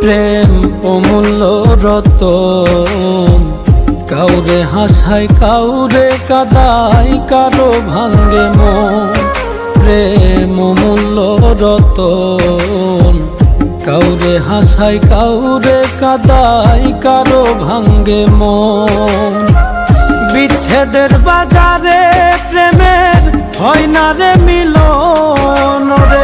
প্রেম অমূল্য রতন, কাউরে হাসায় কাউরে কাদায়, কারো ভাঙ্গে মন। প্রেম অমূল্য রতন, কাউরে হাসায় কাউরে কাদায়, কারো ভাঙ্গে মন। বিচ্ছেদের বাজারে প্রেমের হয় না রে মিলন রে,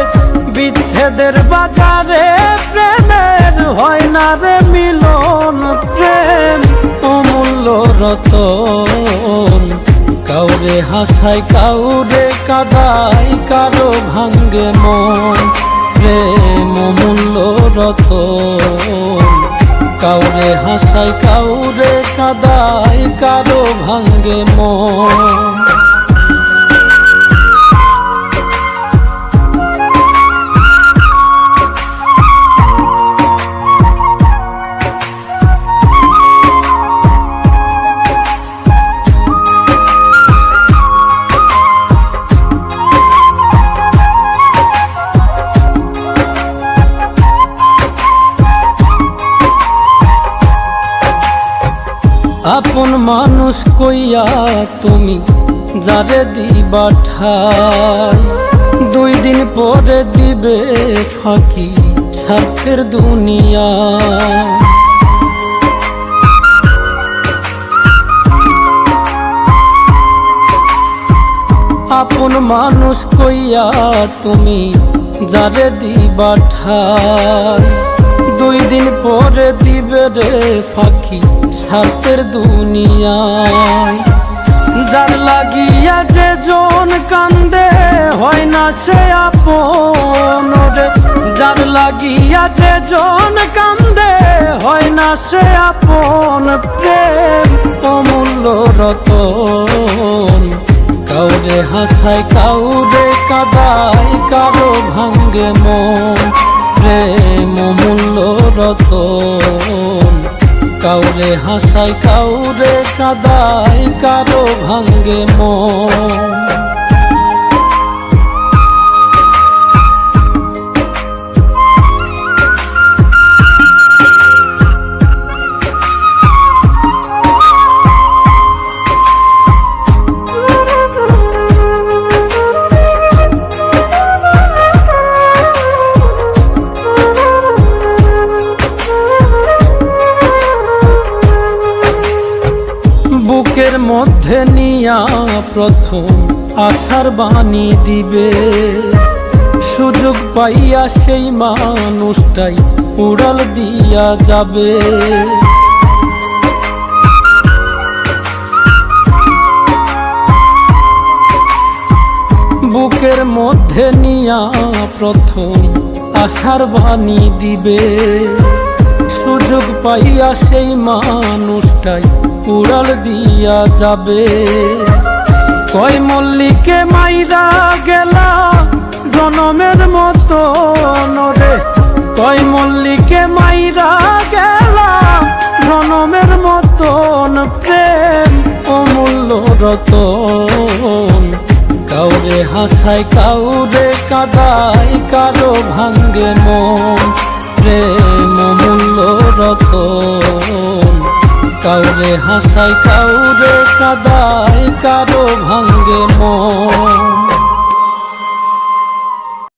বিচ্ছেদের বাজারে প্রেমের হয় না রে মিলন। প্রেম অমূল্য রতন, কাউরে হাসায় কাউরে কাদায়, কারো ভাঙ্গে মন। প্রেম অমূল্য রতন, কাউরে হাসায় কাউরে কাদায়, কারো ভাঙ্গে মন। আপন মানুষ কইয়া তুমি যারে দিবা ঠাই, 2 দিন পরে দিবে ফাঁকি স্বার্থের দুনিয়া। আপন মানুষ কইয়া তুমি যারে দিবা ঠাই, 2 দিন পরে দিবে রে ফাঁকি স্বার্থের দুনিয়ায়। যার লাগিয়া যে জন কান্দে হয় না সে আপন রে, যার লাগিয়া যে জন কান্দে হয় না সে আপন। প্রেম অমূল্য রতন, কাউরে হাসায় কাউরে কাদায়, কারো ভাঙ্গে মন। প্রেম অমূল্য রতন, কাউরে হাসায় কাউরে কাদায়, কারো ভাঙ্গে মন। বুকের মধ্যে নিয়া প্রথম আশার বাণী দিবে, সুযোগ পাইয়া সেই মানুষটাই উড়াল দিয়া যাবে। বুকের মধ্যে নিয়া প্রথম আশার বাণী দিবে, সুযোগ পাইয়া সেই মানুষটাই উড়াল দিয়া যাবে। কয় মল্লিকে মাইরা গেলা জনমের মতো রে, কয় মল্লিকে মাইরা গেলা জনমের মতন। প্রেম অমূল্য রতন, কাউরে হাসায় কাউরে কাদায়, কারো ভাঙ্গে মন। প্রেম অমূল্য রতন, কাউরে হাসায় কাউরে কাদায়, কারো ভাঙ্গে মন।